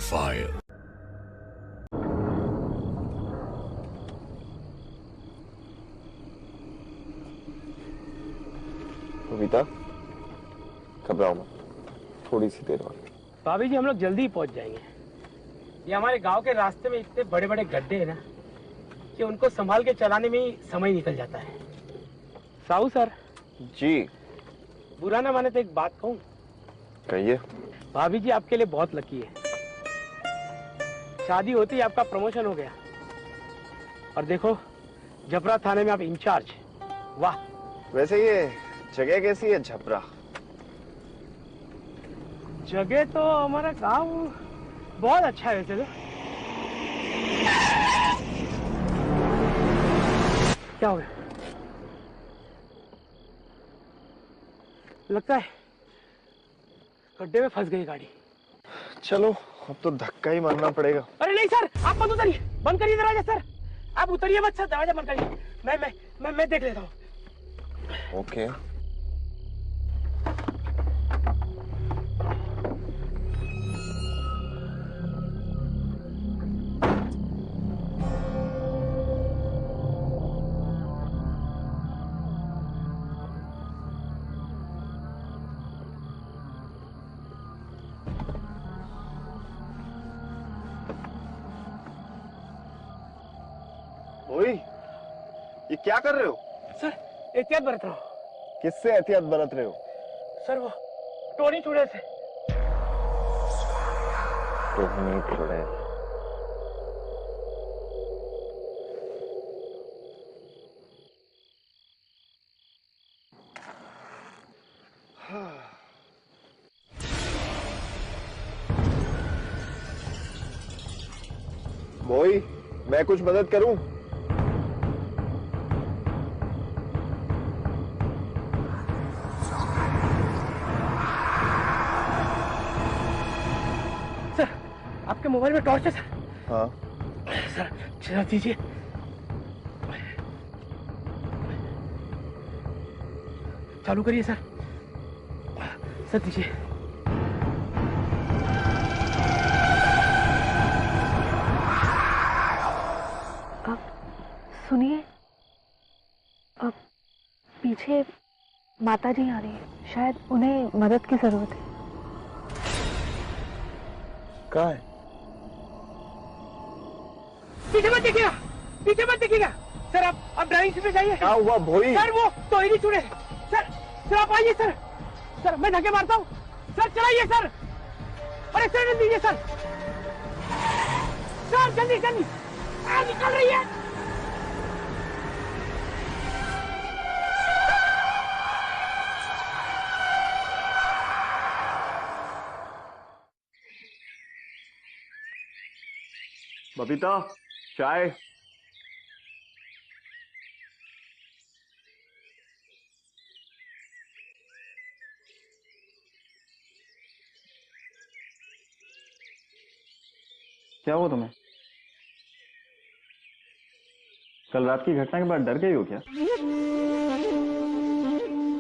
fire. कविता, घबराओ मत, थोड़ी सी देर बाद। भाभी जी हम लोग जल्दी ही पहुंच जाएंगे। ये हमारे गांव के रास्ते में इतने बड़े बड़े गड्ढे हैं ना कि उनको संभाल के चलाने में ही समय निकल जाता है। साहू सर जी, बुरा ना माने तो एक बात कहूं? कहिए। भाभी जी आपके लिए बहुत लकी है, शादी होती ही आपका प्रमोशन हो गया और देखो जबरा थाने में आप इंचार्ज। वाह। वैसे ये जगह कैसी है झपरा? जगह तो हमारा गांव बहुत अच्छा है वैसे तो। क्या हो गया? लगता है गड्ढे में फंस गई गाड़ी। चलो अब तो धक्का ही मारना पड़ेगा। अरे नहीं सर, आप मत उतरिए, बंद करिए दरवाजा सर। आप उतरिए मत सर, दरवाजा बंद करिए। मैं देख लेता हूँ। ओके। ओए, ये क्या कर रहे हो? सर एहतियात बरत रहा हूँ। किससे एहतियात बरत रहे हो? सर वो टोनी चूड़े से। टोनी चूड़े। मोई, मैं कुछ मदद करूं? सर आपके मोबाइल में टॉर्च है सर? हाँ। सर चला दीजिए। चालू करिए सर। सर दीजिए। सुनिए, अब पीछे माता जी आ रही है, शायद उन्हें मदद की जरूरत है। कहाँ है? पीछे मत देखिएगा, पीछे मत देखिएगा। सर आप ड्राइविंग सीट पे जाइए। क्या हुआ भोई? सर वो तो ही नहीं छुड़े। सर आप आइए सर। सर मैं धक्के मारता हूँ। सर चलाइए सर। अरे सर दीजिए सर। सर जल्दी जल्दी निकल रही है। बबीता, चाय। क्या हुआ तुम्हें? कल रात की घटना के बाद डर गई हो क्या?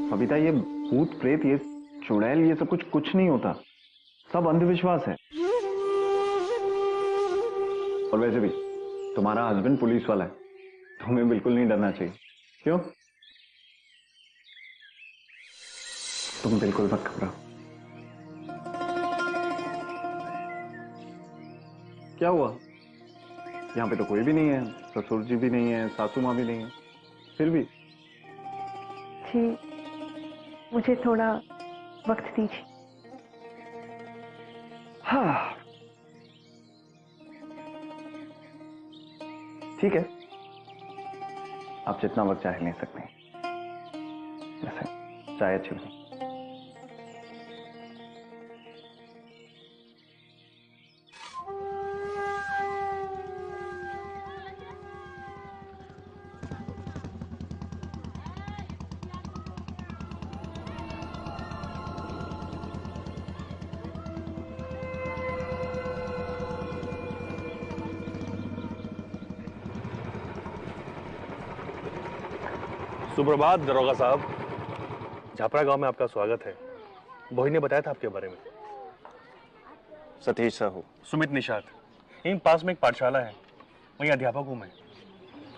बबीता, ये भूत प्रेत, ये चुड़ैल, ये सब कुछ नहीं होता, सब अंधविश्वास है। और वैसे भी तुम्हारा हस्बैंड पुलिस वाला है, तुम्हें बिल्कुल नहीं डरना चाहिए। क्यों? तुम बिल्कुल मत घबराओ। क्या हुआ? यहाँ पे तो कोई भी नहीं है, ससुर जी भी नहीं है, सासू माँ भी नहीं है, फिर भी। जी मुझे थोड़ा वक्त दीजिए। हाँ ठीक है, आप जितना वक्त चाहे ले सकते हैं। वैसे चाय अच्छी बनी। सुप्रभात दरोगा साहब, झापरा गांव में आपका स्वागत है। भोई ने बताया था आपके बारे में। सतीश साहू। सुमित निषाद। यहीं पास में एक पाठशाला है, वहीं अध्यापक हूँ मैं।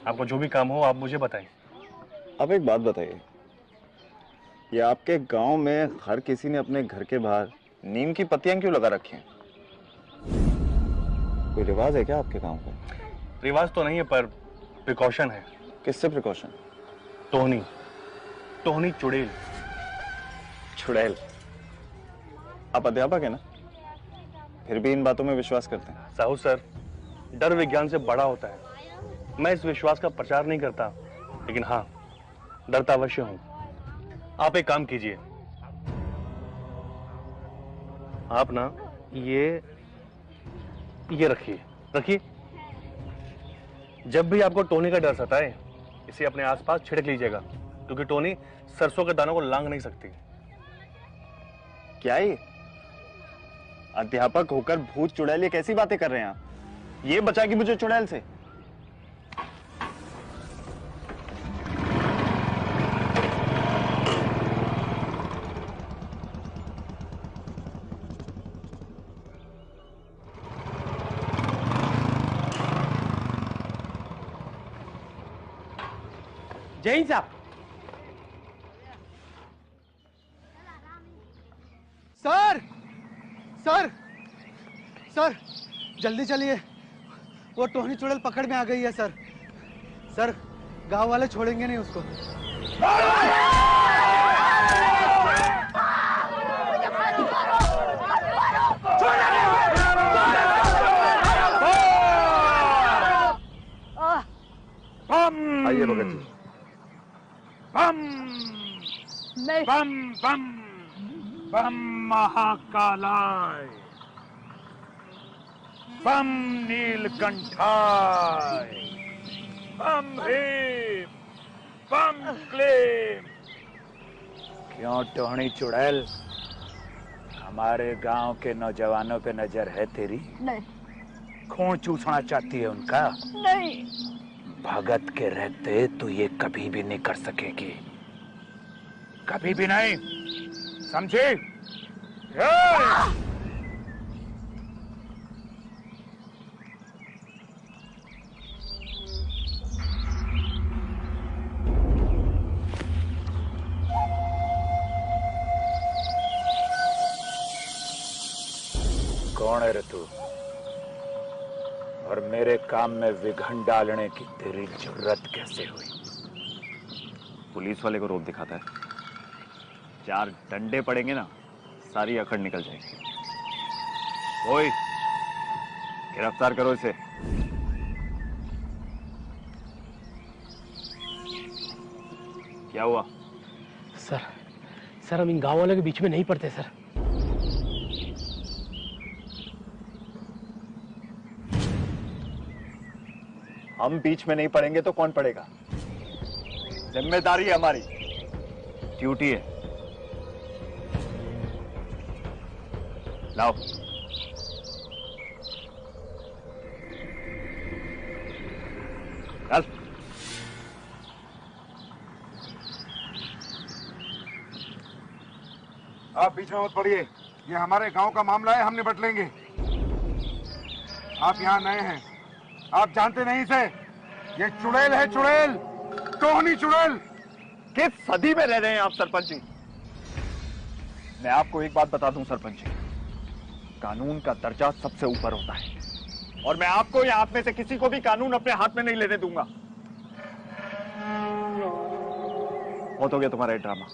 आपको जो भी काम हो आप मुझे बताएं। अब एक बात बताइए, ये आपके गांव में हर किसी ने अपने घर के बाहर नीम की पत्तियां क्यों लगा रखी हैं? कोई रिवाज है क्या आपके गांव का? रिवाज तो नहीं है पर प्रिकॉशन है। किससे प्रिकॉशन? टोहनी, टोहनी चुड़ैल। चुड़ैल? आप अध्यापक है ना, फिर भी इन बातों में विश्वास करते हैं? साहू सर, डर विज्ञान से बड़ा होता है। मैं इस विश्वास का प्रचार नहीं करता, लेकिन हाँ, डरता अवश्य हूं। आप एक काम कीजिए, आप ना ये रखिए। जब भी आपको टोनी का डर सताए, इसे अपने आसपास छिड़क लीजिएगा, क्योंकि टोनी सरसों के दानों को लांग नहीं सकती। क्या ये अध्यापक होकर भूत चुड़ैल, ये कैसी बातें कर रहे हैं आप? ये बचाएगी मुझे चुड़ैल से? जैन साहब। सर सर सर, जल्दी चलिए, वो टोहनी चुड़ैल पकड़ में आ गई है सर। सर, गांव वाले छोड़ेंगे नहीं उसको। आइए भगत जी। बम बम बम बम महाकालाय, बम नीलकंठाय, बम भीम, बम क्लीम। क्यों टोहनी चुड़ैल, हमारे गांव के नौजवानों पे नजर है तेरी? नहीं। खून चूसना चाहती है उनका? नहीं। भगत के रहते तू ये कभी भी नहीं कर सकेगी, कभी भी नहीं, समझे? कौन है रे तू, और मेरे काम में विघन डालने की तेरी जरूरत कैसे हुई? पुलिस वाले को रोब दिखाता है, 4 डंडे पड़ेंगे ना, सारी अकड़ निकल जाएगी। ओए, गिरफ्तार करो इसे। क्या हुआ? सर हम इन गांव वालों के बीच में नहीं पड़ते सर। हम बीच में नहीं पड़ेंगे तो कौन पड़ेगा? जिम्मेदारी है हमारी, ड्यूटी है। लाओ। चल। आप बीच में मत पड़िए, ये हमारे गांव का मामला है, हम निपट लेंगे। आप यहाँ नए हैं, आप जानते नहीं इसे। ये चुड़ैल है, चुड़ैल, टोहनी चुड़ैल। किस सदी में रह रहे हैं आप सरपंच जी? मैं आपको एक बात बता दूं सरपंच जी, कानून का दर्जा सबसे ऊपर होता है, और मैं आपको या आप में से किसी को भी कानून अपने हाथ में नहीं लेने दूंगा। बहुत हो गया तुम्हारा ये ड्रामा,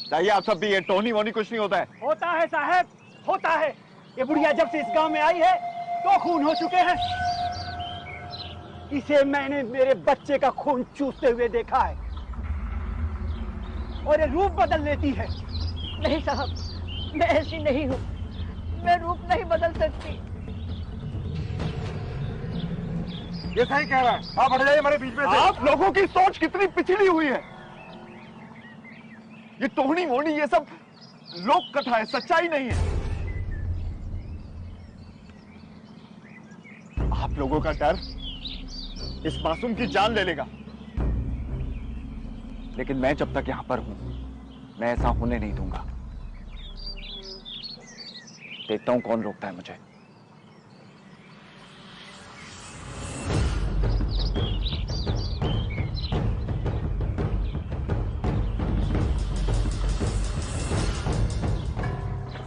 चाहिए आप सब भी। ये टोहनी वोनी कुछ नहीं होता है। होता है साहब, होता है। ये बुढ़िया जब से इस गांव में आई है तो खून हो चुके हैं। इसे मैंने मेरे बच्चे का खून चूसते हुए देखा है, और ये रूप बदल लेती है। नहीं साहब, मैं ऐसी नहीं हूँ, मैं रूप नहीं बदल सकती। ये सही कह रहा है, आप हट जाइए हमारे बीच में से। आप लोगों की सोच कितनी पिछड़ी हुई है। ये टोहनी वोनी ये सब लोक कथा है, सच्चाई नहीं है। आप लोगों का डर इस मासूम की जान ले लेगा, लेकिन मैं जब तक यहां पर हूं, मैं ऐसा होने नहीं दूंगा। देखता हूं कौन रोकता है मुझे।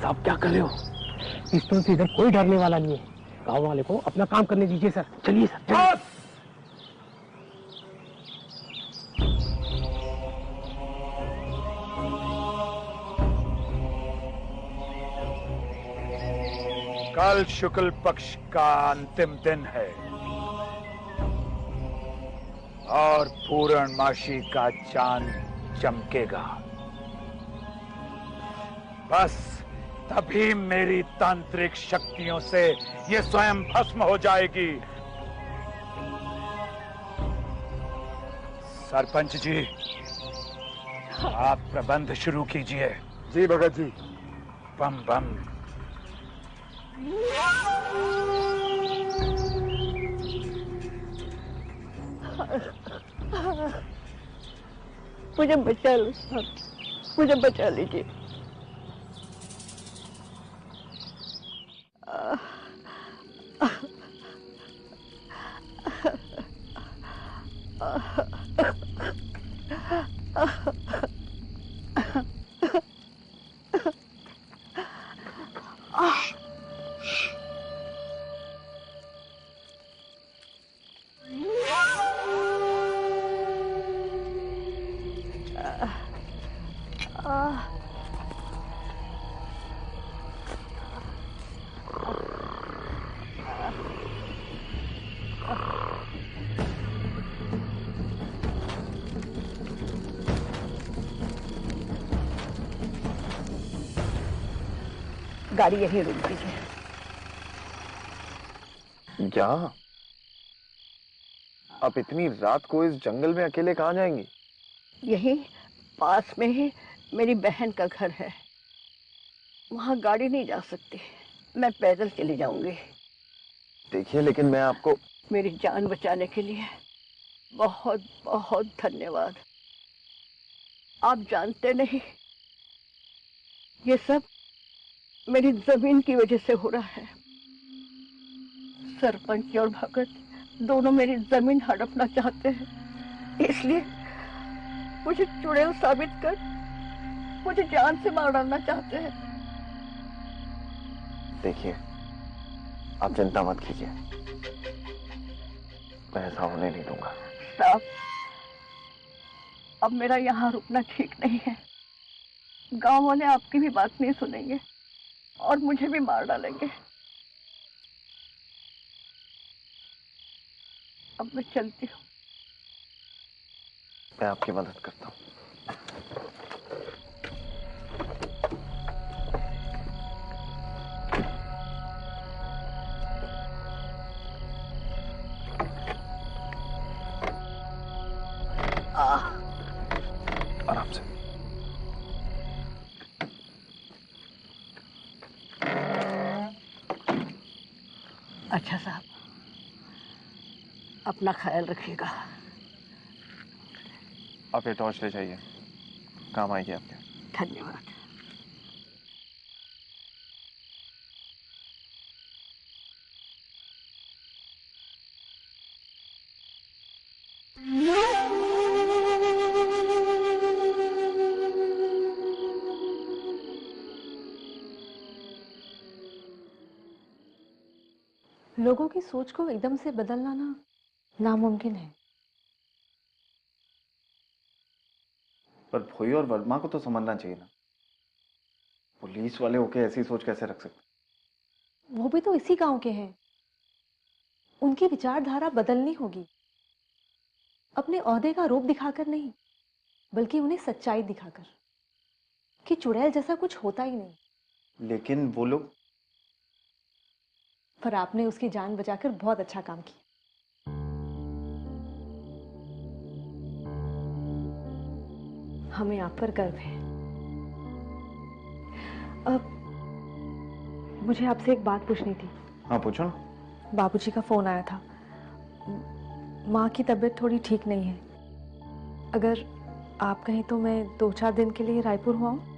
साहब क्या कर रहे हो? पिस्तौल से इधर कोई डरने वाला नहीं है। गांव वाले को अपना काम करने दीजिए सर। चलिए सर चलिए। कल शुक्ल पक्ष का अंतिम दिन है और पूर्णमासी का चांद चमकेगा। बस तभी मेरी तांत्रिक शक्तियों से ये स्वयं भस्म हो जाएगी। सरपंच जी, आप प्रबंध शुरू कीजिए। जी भगत जी। बम बम। मुझे बचा लो साहब, मुझे बचा लीजिए। गाड़ी यहीं रुक दीजिए। क्या आप इतनी रात को इस जंगल में अकेले कहाँ जाएंगी? यहीं पास में ही मेरी बहन का घर है, वहां गाड़ी नहीं जा सकती, मैं पैदल चली जाऊंगी। देखिए लेकिन मैं आपको। मेरी जान बचाने के लिए बहुत बहुत धन्यवाद। आप जानते नहीं, ये सब मेरी जमीन की वजह से हो रहा है। सरपंच और भगत दोनों मेरी जमीन हड़पना चाहते हैं, इसलिए मुझे चुड़ैल साबित कर मुझे जान से मार डालना चाहते हैं। देखिए आप चिंता मत कीजिए, मैं ऐसा होने नहीं दूंगा। साहब, अब मेरा यहाँ रुकना ठीक नहीं है। गांव वाले आपकी भी बात नहीं सुनेंगे और मुझे भी मार डालेंगे। अब मैं चलती हूँ। मैं आपकी मदद करता हूँ। आराम से। अच्छा साहब, अपना ख्याल रखिएगा। आप ये टॉर्च ले जाइए, काम आएगी आपके। धन्यवाद। लोगों की सोच को एकदम से बदलना ना नामुमकिन है। पर भोई और वर्मा को तो समझना चाहिए ना, पुलिस वाले होके ऐसी सोच कैसे रख सकते? वो भी तो इसी गांव के हैं, उनकी विचारधारा बदलनी होगी। अपने ओहदे का रूप दिखाकर नहीं, बल्कि उन्हें सच्चाई दिखाकर कि चुड़ैल जैसा कुछ होता ही नहीं। लेकिन वो लोग। पर आपने उसकी जान बचाकर बहुत अच्छा काम किया। हमें आप पर गर्व है। अब मुझे आपसे एक बात पूछनी थी। हाँ पूछो ना। बाबूजी का फोन आया था, माँ की तबीयत थोड़ी ठीक नहीं है। अगर आप कहें तो मैं 2-4 दिन के लिए रायपुर हुआ हूँ।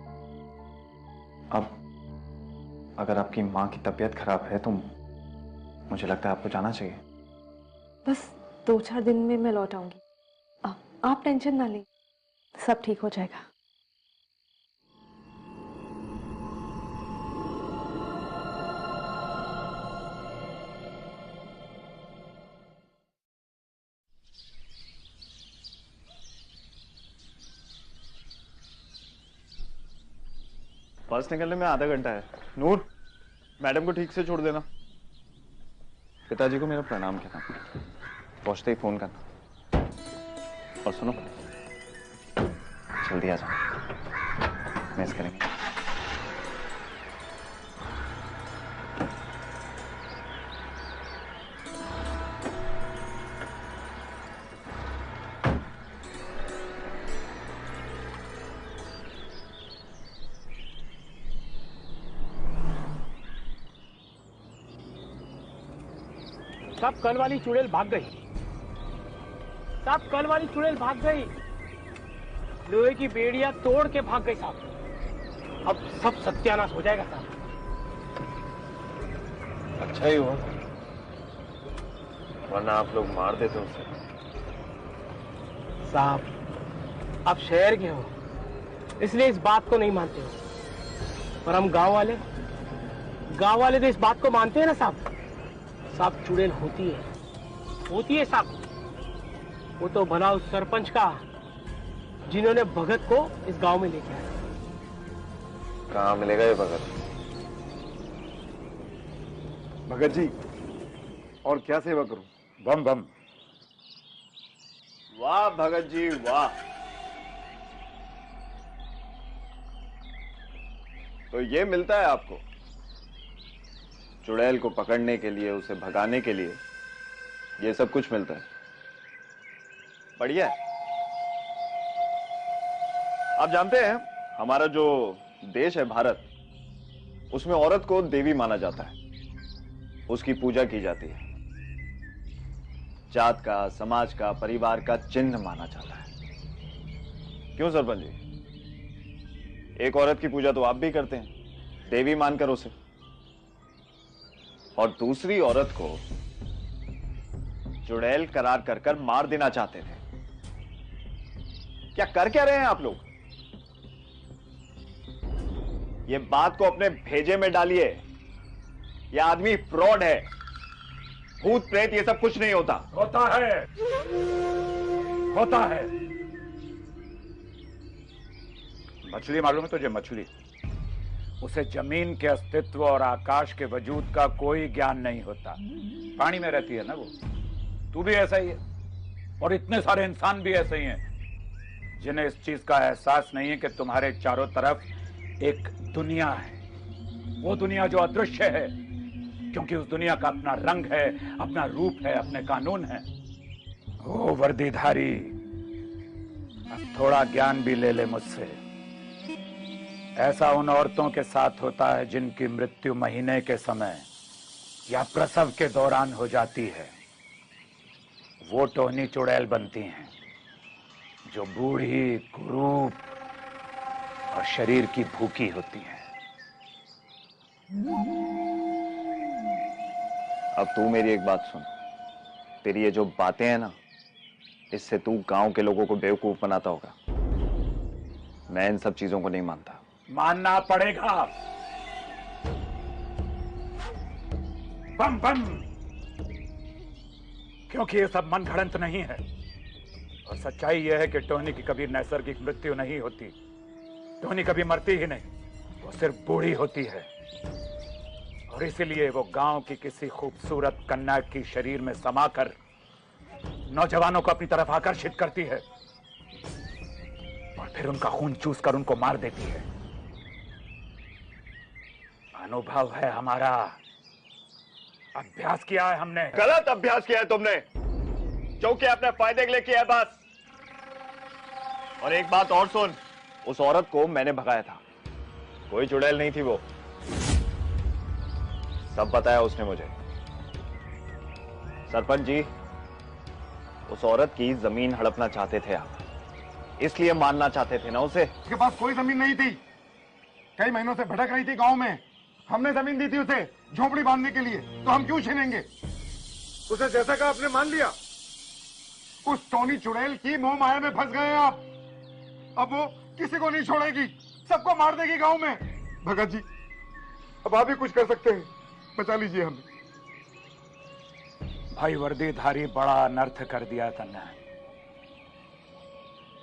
अगर आपकी माँ की तबीयत खराब है तो मुझे लगता है आपको जाना चाहिए। बस 2-4 दिन में मैं लौट आऊंगी। आप टेंशन ना लें, सब ठीक हो जाएगा। बस निकलने में आधा घंटा है। नूर, मैडम को ठीक से छोड़ देना। पिताजी को मेरा प्रणाम कहना, पहुंचते ही फोन करना। और सुनो, जल्दी आ जाओ, मिस करेंगे। साहब कल वाली चुड़ैल भाग गई। साहब कल वाली चुड़ैल भाग गई, लोहे की बेड़ियां तोड़ के भाग गई साहब। अब सब सत्यानाश हो जाएगा साहब। अच्छा ही हुआ, वरना आप लोग मार देते उसे। साहब आप शहर के हो, इसलिए इस बात को नहीं मानते हो, पर हम गांव वाले तो इस बात को मानते हैं ना साहब। साहब चुड़ैल होती है साहब। वो तो भला उस सरपंच का जिन्होंने भगत को इस गांव में लेके आया। कहाँ मिलेगा ये भगत? भगत जी, और क्या सेवा करूं? बम बम। वाह भगत जी वाह। तो ये मिलता है आपको? चुड़ैल को पकड़ने के लिए, उसे भगाने के लिए ये सब कुछ मिलता है। बढ़िया है। आप जानते हैं हमारा जो देश है भारत, उसमें औरत को देवी माना जाता है, उसकी पूजा की जाती है, जात का, समाज का, परिवार का चिन्ह माना जाता है। क्यों सरपंच जी? एक औरत की पूजा तो आप भी करते हैं, देवी मानकर उसे, और दूसरी औरत को चुड़ैल करार कर मार देना चाहते थे। क्या रहे हैं आप लोग? ये बात को अपने भेजे में डालिए। यह आदमी फ्रॉड है, भूत प्रेत ये सब कुछ नहीं होता। होता है। मछली मालूम है तुझे? मछली, उसे जमीन के अस्तित्व और आकाश के वजूद का कोई ज्ञान नहीं होता। पानी में रहती है ना वो। तू भी ऐसा ही है, और इतने सारे इंसान भी ऐसे ही हैं जिन्हें इस चीज का एहसास नहीं है कि तुम्हारे चारों तरफ एक दुनिया है। वो दुनिया जो अदृश्य है, क्योंकि उस दुनिया का अपना रंग है, अपना रूप है, अपने कानून है। ओ वर्दीधारी, अब थोड़ा ज्ञान भी ले ले मुझसे। ऐसा उन औरतों के साथ होता है जिनकी मृत्यु महीने के समय या प्रसव के दौरान हो जाती है। वो टोहनी चुड़ैल बनती हैं, जो बूढ़ी, कुरूप और शरीर की भूखी होती हैं। अब तू मेरी एक बात सुन। तेरी ये जो बातें हैं ना, इससे तू गांव के लोगों को बेवकूफ बनाता होगा। मैं इन सब चीजों को नहीं मानता। मानना पड़ेगा। बम बम, क्योंकि ये सब मनगढ़ंत नहीं है, और सच्चाई यह है कि टोनी की कभी नैसर्गिक मृत्यु नहीं होती। टोनी कभी मरती ही नहीं, वो सिर्फ बूढ़ी होती है, और इसीलिए वो गांव की किसी खूबसूरत कन्या की शरीर में समाकर नौजवानों को अपनी तरफ आकर्षित करती है, और फिर उनका खून चूस कर उनको मार देती है। अनुभव है हमारा, अभ्यास किया है हमने। गलत अभ्यास किया है तुमने, जो कि अपने फायदे के लिए किया है बस। और एक बात और सुन, उस औरत को मैंने भगाया था, कोई चुड़ैल नहीं थी वो। सब बताया उसने मुझे। सरपंच जी, उस औरत की जमीन हड़पना चाहते थे आप, इसलिए मारना चाहते थे ना उसे। उसके पास कोई जमीन नहीं थी, कई महीनों से भटक रही थी गांव में, हमने जमीन दी थी उसे झोपड़ी बांधने के लिए, तो हम क्यों छीनेंगे? उसे जैसा कहा आपने मान लिया। उस टोनी चुड़ैल की मोह माया में फंस गए आप। अब वो किसी को नहीं छोड़ेगी, सबको मार देगी गांव में। भगत जी, अब आप ही कुछ कर सकते हैं, बचा लीजिए हमें। भाई वर्दीधारी, बड़ा अनर्थ कर दिया तन्ने।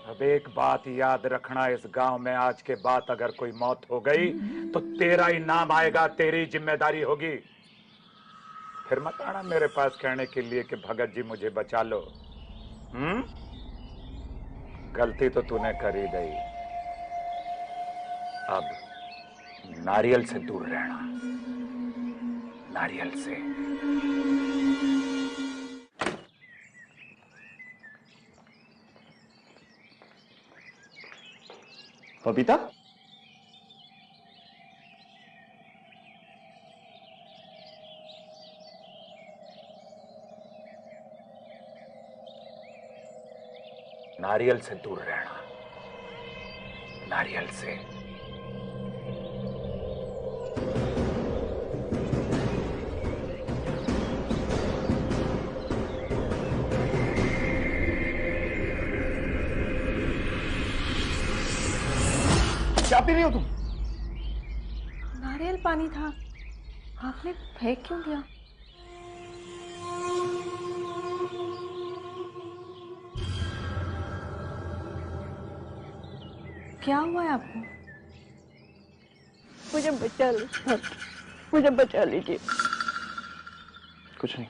अब एक बात याद रखना, इस गांव में आज के बाद अगर कोई मौत हो गई तो तेरा ही नाम आएगा, तेरी जिम्मेदारी होगी। फिर मत आना मेरे पास कहने के लिए कि भगत जी मुझे बचा लो। गलती तो तूने कर ही दी। अब नारियल से दूर रहना, नारियल से। बबीता, नारियल से दूर रहना, नारियल से। क्या पी रही हो तुम? नारियल पानी था, आपने फेंक क्यों दिया? क्या हुआ है आपको? मुझे बचा लो सर, मुझे बचा लीजिए। कुछ नहीं।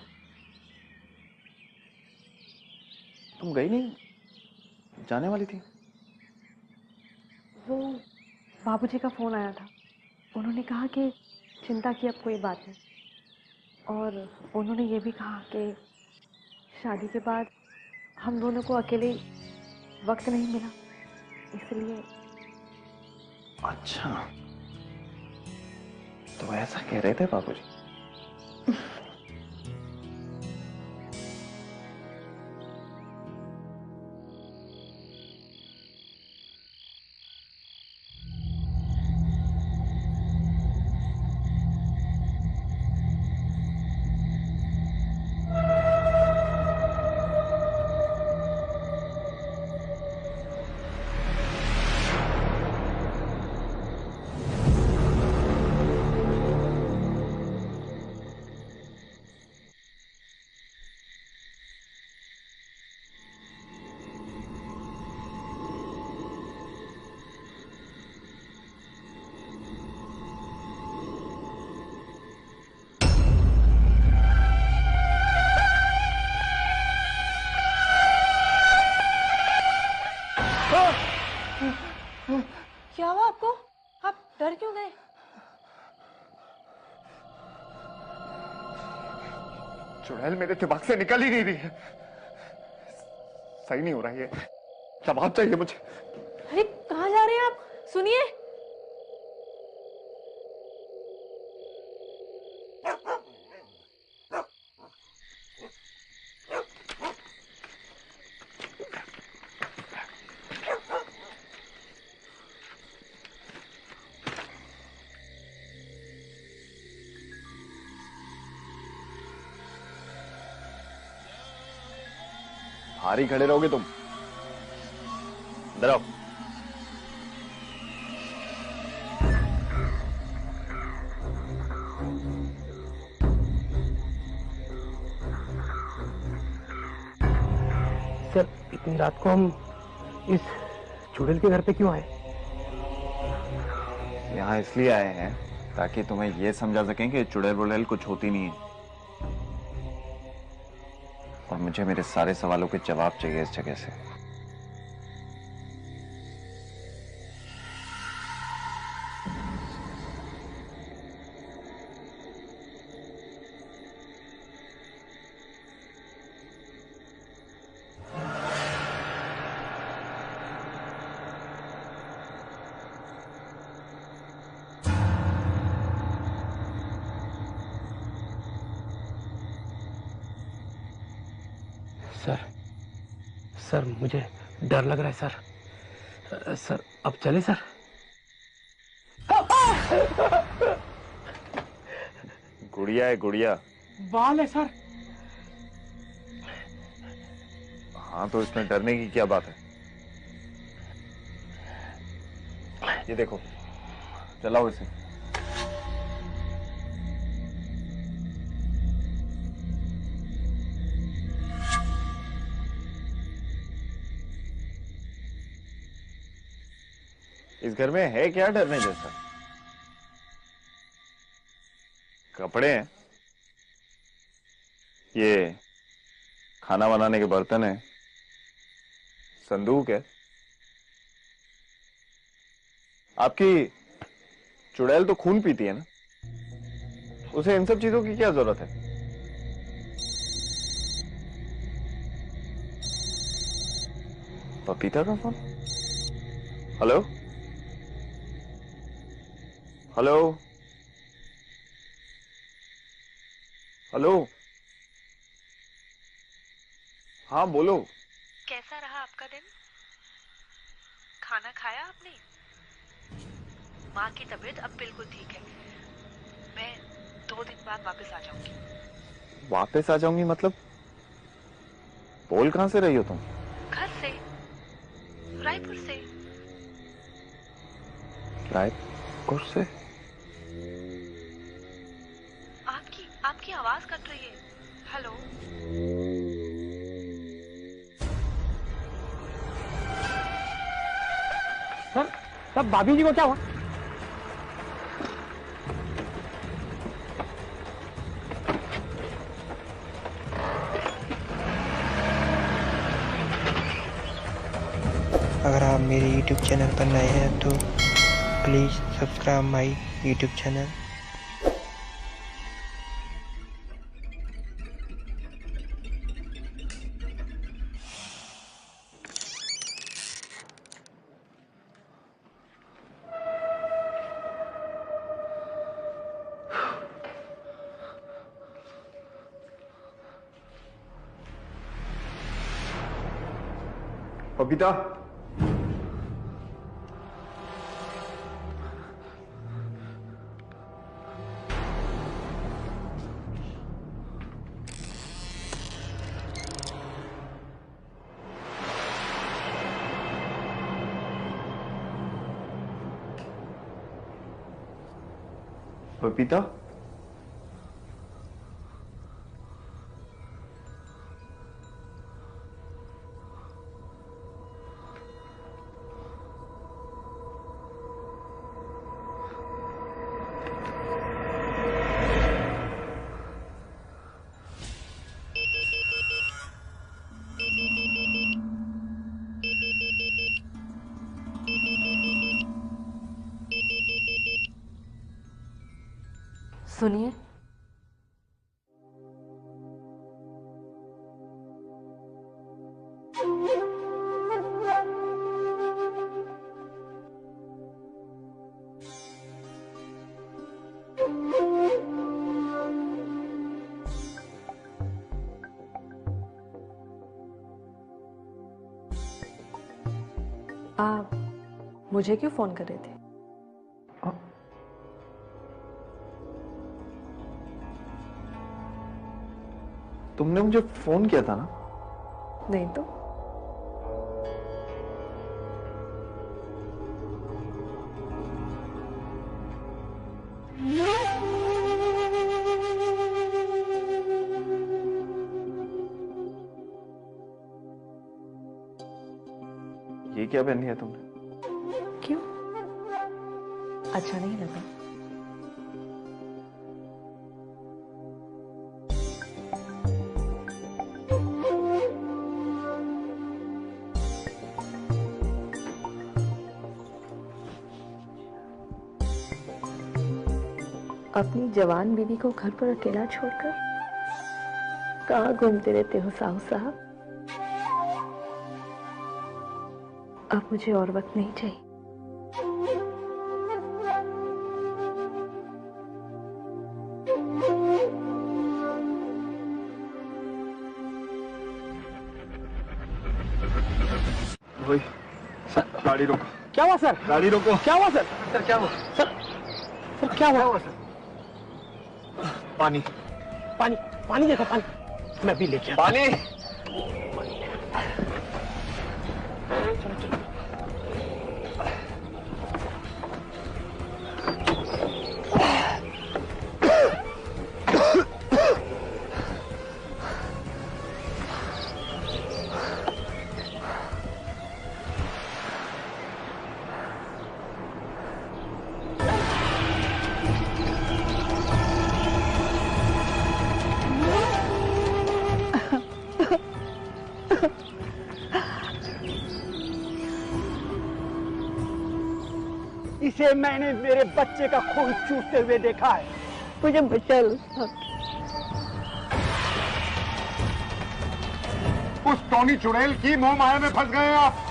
तुम गई नहीं, जाने वाली थी। वो बाबूजी का फोन आया था, उन्होंने कहा कि चिंता की अब कोई बात नहीं, और उन्होंने ये भी कहा कि शादी के बाद हम दोनों को अकेले वक्त नहीं मिला, इसलिए। अच्छा, तो ऐसा कह रहे थे बाबूजी? क्या हुआ आपको? आप डर क्यों गए? चुड़ैल मेरे दिमाग से निकल ही नहीं रही है। सही नहीं हो रहा है, जवाब चाहिए मुझे। अरे कहाँ जा रहे हैं आप? सुनिए। बाहर ही खड़े रहोगे तुम? इधर आओ। सर, इतनी रात को हम इस चुड़ैल के घर पे क्यों आए? यहाँ इसलिए आए हैं ताकि तुम्हें यह समझा सकें कि चुड़ैल वुड़ैल कुछ होती नहीं है, और मुझे मेरे सारे सवालों के जवाब चाहिए इस जगह से। सर, मुझे डर लग रहा है सर। सर, अब चले सर? गुड़िया है गुड़िया। बाल है सर। हाँ तो इसमें डरने की क्या बात है? ये देखो, चलाओ इसे। इस घर में है क्या डरने जैसा? कपड़े हैं, ये खाना बनाने के बर्तन हैं, संदूक है। आपकी चुड़ैल तो खून पीती है ना, उसे इन सब चीजों की क्या जरूरत है? पपीता का फोन? हेलो हेलो हेलो, हाँ बोलो। कैसा रहा आपका दिन? खाना खाया आपने? माँ की तबीयत अब बिल्कुल ठीक है। मैं 2 दिन बाद वापस आ जाऊंगी। वापस आ जाऊंगी मतलब? बोल कहां से रही हो तुम? घर से, रायपुर से। रायपुर से? आपकी आवाज कट रही है। हेलो। सर, तब भाभी जी को क्या हुआ? अगर आप मेरे YouTube चैनल पर नए हैं तो please subscribe my YouTube channel. Babita, Babita, सुनिए, आप मुझे क्यों फोन कर रहे थे? तुमने मुझे फोन किया था ना? नहीं तो। ये क्या पहन लिया तुमने? क्यों? अच्छा नहीं लगा? अपनी जवान बीवी को घर पर अकेला छोड़कर कहाँ घूमते रहते हो साहू साहब? अब मुझे और वक्त नहीं चाहिए। वही, गाड़ी रोको। क्या हुआ सर? गाड़ी रोको। क्या हुआ सर? सर क्या हुआ? सर क्या हुआ? सर पानी पानी पानी देखो, पानी मैं भी लेके आता। पानी। चलो चलो। इसे मैंने मेरे बच्चे का खून चूसते हुए देखा है। मुझे बचा लो साहब। उस टोनी चुड़ैल की मोह माया में फंस गए आप।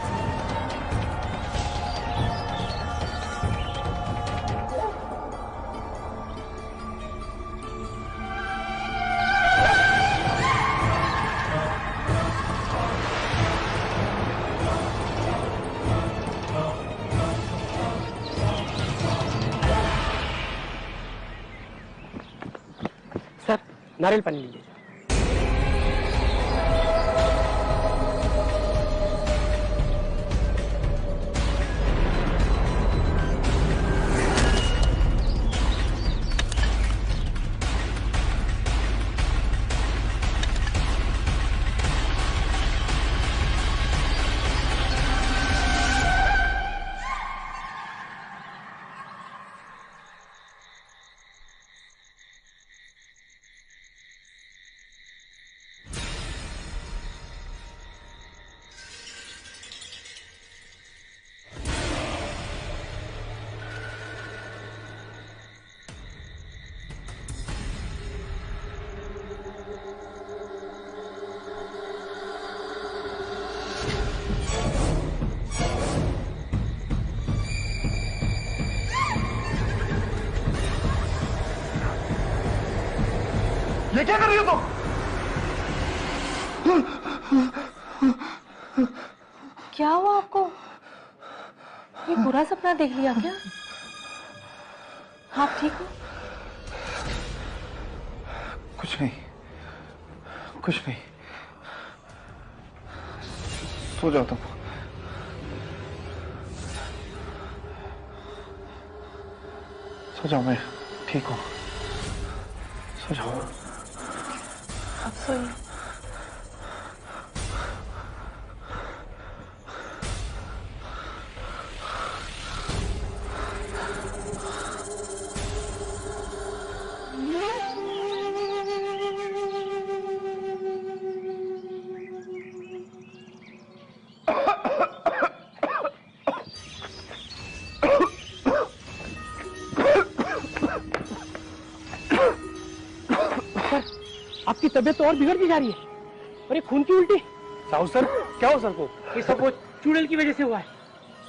नारियल पानी लीजिए। ये क्या कर रही हो तुम? क्या हुआ आपको? ये बुरा सपना देख लिया क्या? आप ठीक हो? कुछ नहीं, कुछ नहीं। सो जाओ तुम। सो जाओ, मैं ठीक हूँ। सो जाओ। अब सोइए। आपकी तबीयत तो और बिगड़ती जा रही है। और ये खून की उल्टी। साहू सर, क्या हो सर को? ये सब वो चुड़ैल की वजह से हुआ है।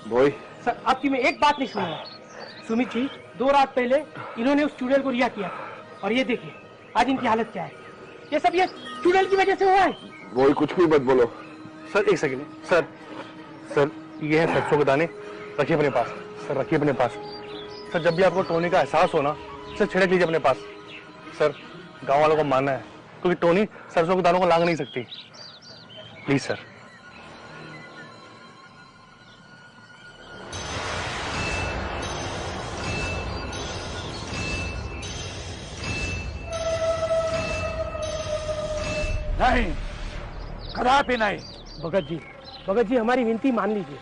बोई सर, आपकी मैं एक बात नहीं सुनूंगा। सुमित जी, 2 रात पहले इन्होंने उस चुड़ैल को रिहा किया और ये देखिए आज इनकी हालत क्या है। ये सब ये चुड़ैल की वजह से हुआ है। बोई कुछ भी मत बोलो। सर एक सेकंड। सर सर ये है सरसों के दाने, रखिए अपने पास। सर रखिए अपने पास। सर जब भी आपको टोनी का एहसास हो ना, सर छिड़क लीजिए अपने पास। सर गांव वालों को मानना है क्योंकि टोनी सरसों के दानों को लांग नहीं सकती। Please sir. नहीं, कदापि नहीं। भगत जी हमारी विनती मान लीजिए।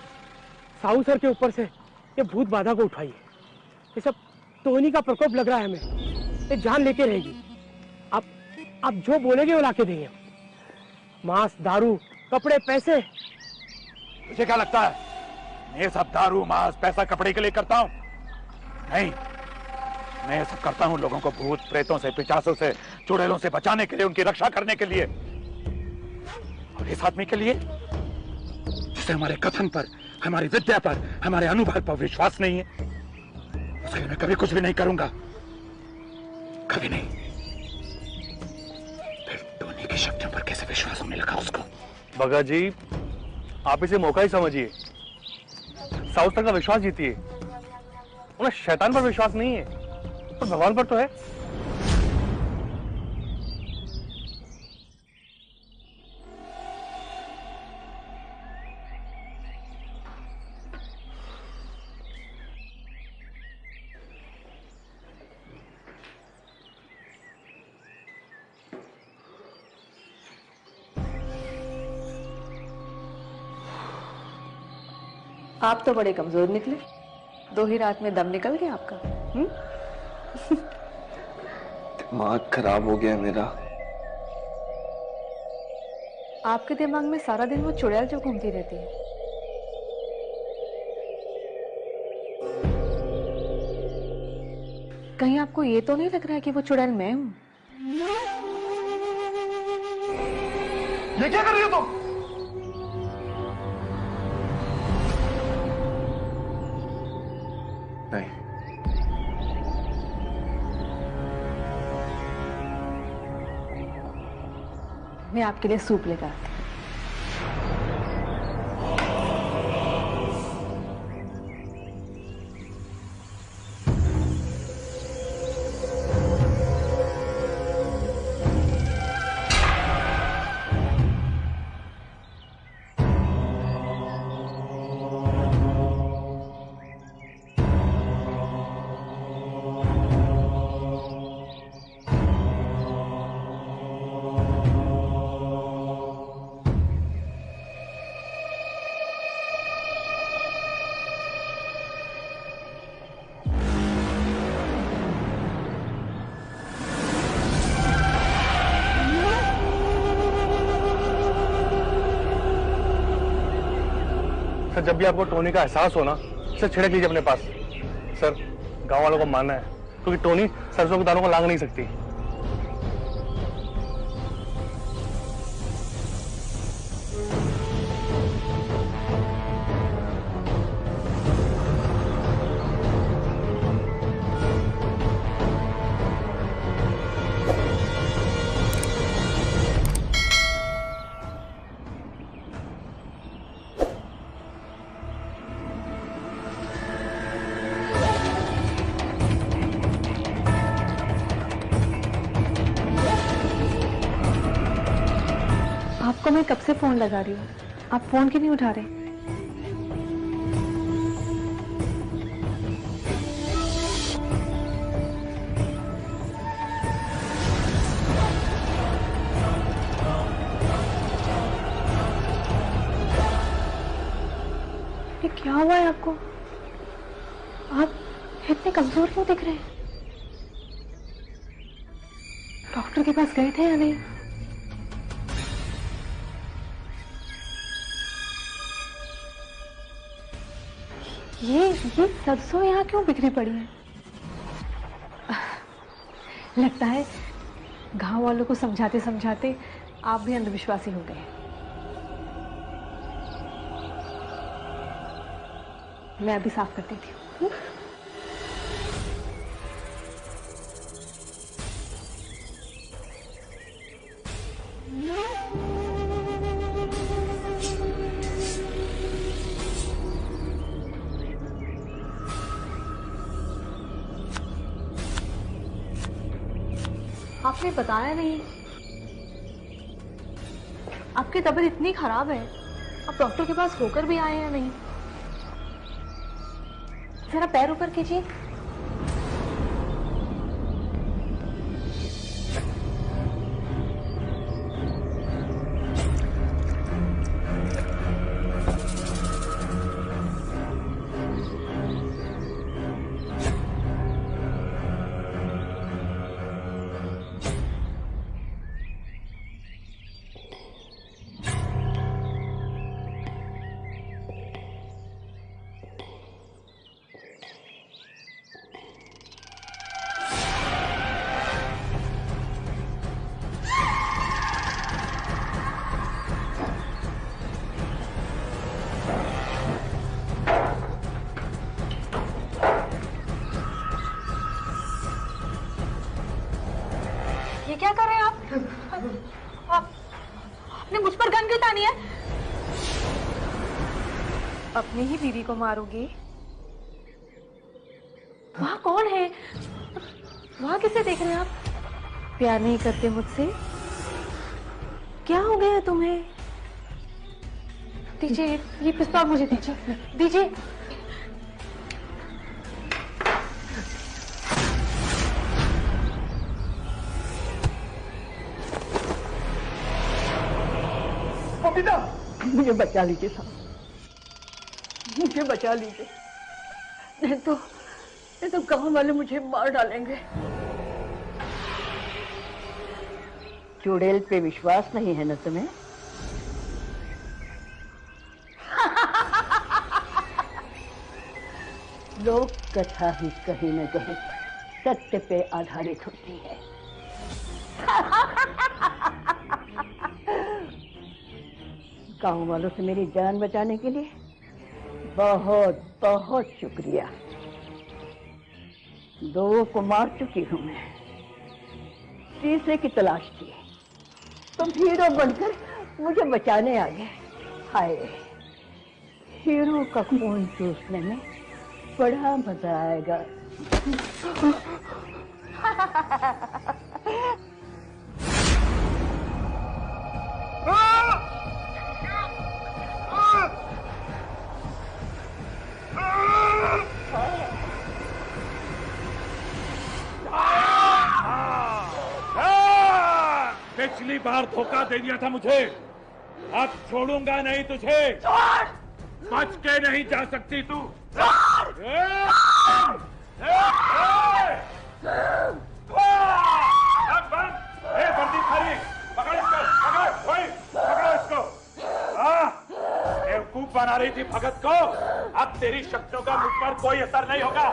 साहू सर के ऊपर से ये भूत बाधा को उठाइए। ये सब टोनी का प्रकोप लग रहा है हमें। ये जान लेके रहेगी। आप जो बोलेंगे वो लाके देंगे। मांस, दारू, कपड़े, पैसे। मुझे क्या लगता है मैं ये सब दारू, मांस, पैसा, कपड़े के लिए करता हूं? नहीं, मैं ये सब करता हूं लोगों को भूत प्रेतों से, पिशाचों से, चुड़ैलों से बचाने के लिए, उनकी रक्षा करने के लिए। और इस आदमी के लिए जिसे हमारे कथन पर, हमारी विद्या पर, हमारे अनुभव पर विश्वास नहीं है, उसके लिए मैं कभी कुछ भी नहीं करूंगा। कभी नहीं। फिर टोनी की शक्तियों पर कैसे विश्वास होने लगा उसको? भगत जी आप इसे मौका ही समझिए। साउथ तक का विश्वास जीतिए। उन्हें शैतान पर विश्वास नहीं है पर भगवान पर तो है। आप तो बड़े कमजोर निकले, 2 ही रात में दम निकल गया आपका। दिमाग खराब हो गया मेरा। आपके दिमाग में सारा दिन वो चुड़ैल जो घूमती रहती है। कहीं आपको ये तो नहीं लग रहा है कि वो चुड़ैल मैं हूं? ये क्या कर रही हो तुम? नहीं, मैं आपके लिए सूप लेकर आती हूँ। सर जब भी आपको टोनी का एहसास हो ना, सर छिड़क लीजिए अपने पास। सर गांव वालों को मानना है क्योंकि टोनी सरसों के दानों को लांग नहीं सकती। आपको मैं कब से फोन लगा रही हूँ, आप फोन क्यों नहीं उठा रहे? ये क्या हुआ है आपको? आप इतने कमजोर क्यों दिख रहे हैं? डॉक्टर के पास गए थे या नहीं? ये सरसों यहाँ क्यों बिखरी पड़ी है? लगता है गांव वालों को समझाते समझाते आप भी अंधविश्वासी हो गए। मैं अभी साफ कर देती हूँ। आपने बताया नहीं, आपकी तबीयत इतनी खराब है, आप डॉक्टर के पास होकर भी आए हैं नहीं? जरा पैर ऊपर कीजिए। ये क्या कर रहे हैं आप आपने मुझ पर गन क्यों तानी है? अपनी ही बीवी को मारोगे? वहाँ कौन है? वहाँ किसे देख रहे हैं आप? प्यार नहीं करते मुझसे? क्या हो गया तुम्हें? दीजिए ये पिस्तौल, मुझे दीजिए, दीजिए। मुझे बचा लीजिए साहब, मुझे बचा लीजिए, नहीं तो गांव वाले मुझे मार डालेंगे। चुड़ैल पे विश्वास नहीं है ना तुम्हें? लोक कथा ही कहीं न कहीं सत्य पे आधारित होती है। गांव वालों से मेरी जान बचाने के लिए बहुत बहुत शुक्रिया। 2 को मार चुकी हूं मैं, तीसरे की तलाश थी। तुम हीरो बनकर मुझे बचाने आ गए। हाय, हीरो का खून चूसने में बड़ा मजा आएगा। पिछली बार धोखा दे दिया था मुझे, अब छोड़ूंगा नहीं तुझे। बच के नहीं जा सकती तू। बेवकूफ बना रही थी भगत को, अब तेरी शक्तियों का मुझ पर कोई असर नहीं होगा।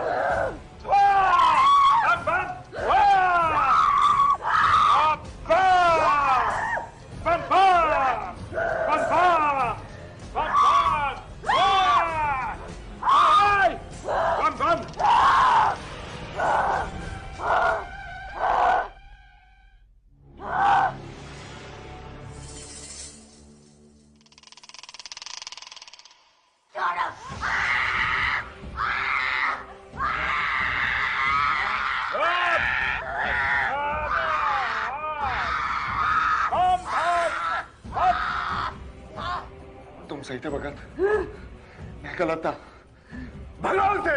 तुम सही थे भगत, मैं गलत था। भगाओ से,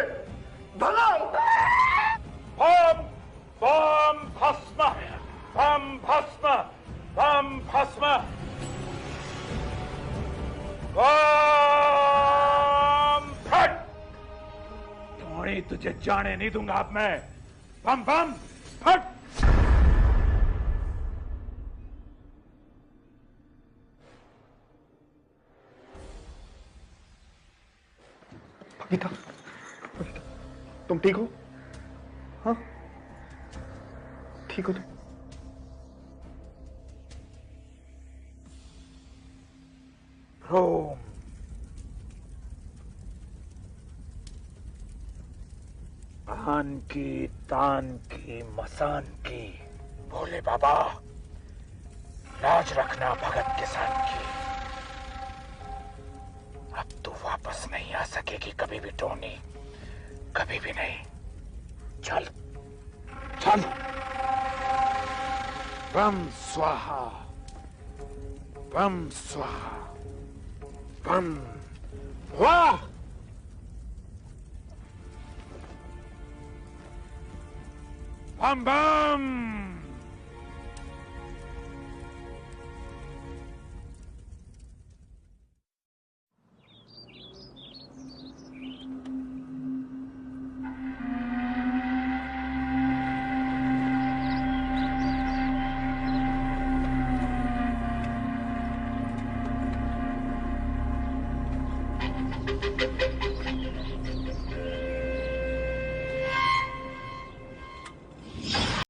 भगाओ। बम बम भस्म, बम भस्म, बम भस्म, बम फट। थोड़ी तुझे जाने नहीं दूंगा अब मैं। बम बम फट। गीता, तुम ठीक हो? हाँ, ठीक हो तुम? रोम आन की तान की मसान की, भोले बाबा लाज रखना भगत किसान की। अब तू वापस नहीं आ सकेगी कभी भी टोनी, कभी भी नहीं। चल चल। बम स्वाहा, बम स्वाहा, बम वाह। बम बम।